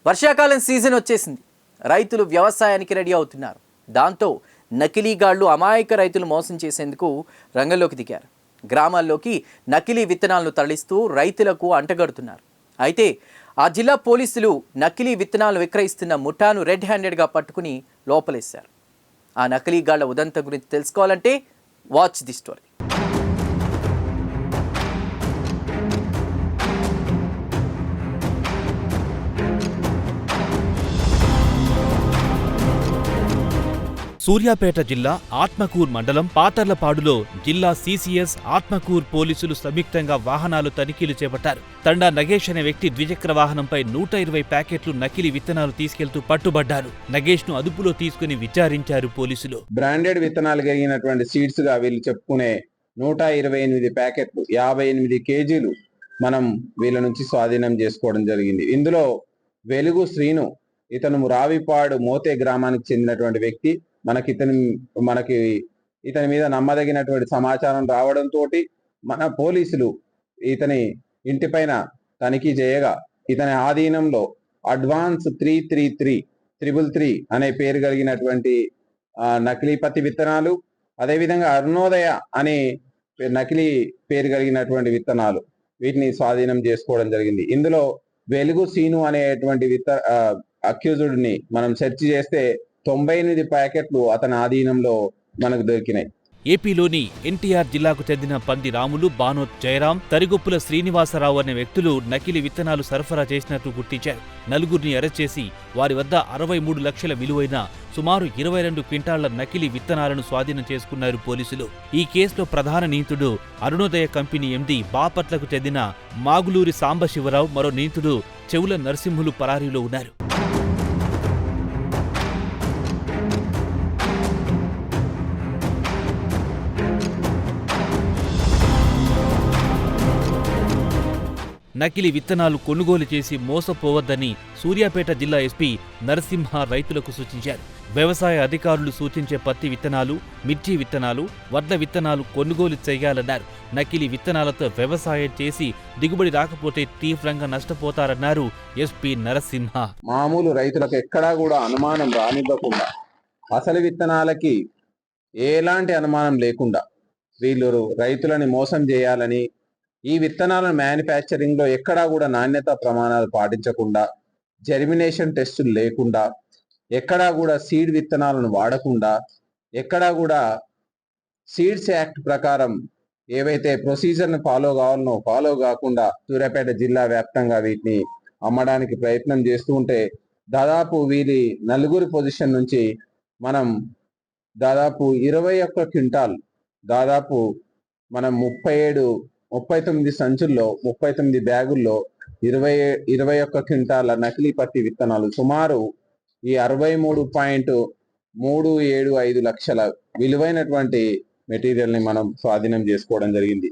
వర్షాకాలం సీజన్ వచ్చేసింది. రైతులు వ్యవసాయానికి రెడీ అవుతున్నారు. దాంతో నకిలీగాళ్లు అమాయక రైతులు మోసం చేసేందుకు రంగంలోకి దిగారు. గ్రామాల్లోకి నకిలీ విత్తనాలను తరలిస్తూ రైతులకు అంటగడుతున్నారు. అయితే ఆ జిల్లా పోలీసులు నకిలీ విత్తనాలు విక్రయిస్తున్న ముఠాను రెడ్ హ్యాండెడ్గా పట్టుకుని లోపలేశారు. ఆ నకిలీగాళ్ల ఉదంతం గురించి తెలుసుకోవాలంటే వాచ్ ది స్టోరీ. సూర్యాపేట జిల్లా ఆత్మకూర్ మండలం పాతర్లపాడులో జిల్లా సీసీఎస్ ఆత్మకూర్ పోలీసులు సంయుక్తంగా వాహనాలు తనిఖీలు చేపట్టారు. తండా నగేష్ అనే వ్యక్తి ద్విచక్ర వాహనంపై 120 ప్యాకెట్లు నకిలీ విత్తనాలు తీసుకెళ్తూ పట్టుబడ్డారు. నగేష్ ను అదుపులో తీసుకుని విచారించారు పోలీసులు. బ్రాండెడ్ విత్తనాలు కలిగినటువంటి సీడ్స్ గా వీళ్ళు చెప్పుకునే 128 ప్యాకెట్లు 58 కేజీలు మనం వీళ్ళ నుంచి స్వాధీనం చేసుకోవడం జరిగింది. ఇందులో వెలుగు శ్రీను, ఇతను రావిపాడు మోతే గ్రామానికి చెందినటువంటి వ్యక్తి. ఇతని మీద నమ్మదగినటువంటి సమాచారం రావడంతో మన పోలీసులు ఇతని ఇంటిపైన తనిఖీ చేయగా ఇతని ఆధీనంలో అడ్వాన్స్ 333 అనే పేరు కలిగినటువంటి నకిలీ పత్తి విత్తనాలు, అదేవిధంగా అరుణోదయ అనే నకిలీ పేరు కలిగినటువంటి విత్తనాలు, వీటిని స్వాధీనం చేసుకోవడం జరిగింది. ఇందులో వెలుగు సీను అనేటువంటి అక్యూజ్డ్ ని మనం సెర్చ్ చేస్తే 98 ప్యాకెట్లు అతని ఆధీనంలో మనకు దొరికినాయి. ఏపీలోని ఎన్టీఆర్ జిల్లాకు చెందిన పంది రాములు, బానోత్ జయరాం, తరిగొప్పుల శ్రీనివాసరావు అనే వ్యక్తులు నకిలీ విత్తనాలు సరఫరా చేసినట్లు గుర్తించారు. నలుగురిని అరెస్ట్ చేసి వారి వద్ద 63 లక్షల విలువైన సుమారు 22 క్వింటాళ్ల నకిలీ విత్తనాలను స్వాధీనం చేసుకున్నారు పోలీసులు. ఈ కేసులో ప్రధాన నిందితుడు అరుణోదయ కంపెనీ ఎండీ బాపట్లకు చెందిన మాగులూరి సాంబశివరావు, మరో నిందితుడు చెవుల నరసింహులు పరారీలో ఉన్నారు. నకిలీ విత్తనాలు కొనుగోలు చేసి మోసపోవద్దని సూర్యాపేట జిల్లా ఎస్పీ నరసింహ రైతులకు సూచించారు. వ్యవసాయ అధికారులు సూచించే పత్తి విత్తనాలు, మిర్చి విత్తనాలు, వడ్ల విత్తనాలు కొనుగోలు చేయాలన్నారు. నకిలీ విత్తనాలతో వ్యవసాయం చేసి దిగుబడి రాకపోతే తీవ్రంగా నష్టపోతారన్నారు ఎస్పీ నరసింహ. మామూలు రైతులకు ఎక్కడా కూడా అనుమానం రానివ్వకుండా, అసలు విత్తనాలకి ఎలాంటి అనుమానం లేకుండా వీళ్ళు రైతులని మోసం చేయాలని, ఈ విత్తనాలను మ్యానుఫ్యాక్చరింగ్ లో ఎక్కడా కూడా నాణ్యత ప్రమాణాలు పాటించకుండా, జెర్మినేషన్ టెస్టులు లేకుండా, ఎక్కడా కూడా సీడ్ విత్తనాలను వాడకుండా, ఎక్కడా కూడా సీడ్స్ యాక్ట్ ప్రకారం ఏవైతే ప్రొసీజర్ను ఫాలో కావాలనో ఫాలో కాకుండా సూర్యాపేట జిల్లా వ్యాప్తంగా వీటిని అమ్మడానికి ప్రయత్నం చేస్తూ ఉంటే, దాదాపు వీరి నలుగురి పొజిషన్ నుంచి మనం దాదాపు 21 క్వింటాల్, దాదాపు మనం 39 సంచుల్లో 39 బ్యాగుల్లో 21 క్వింటాల నకిలీ పత్తి విత్తనాలు, సుమారు ఈ 63.375 లక్షల విలువైనటువంటి మెటీరియల్ ని మనం స్వాధీనం చేసుకోవడం జరిగింది.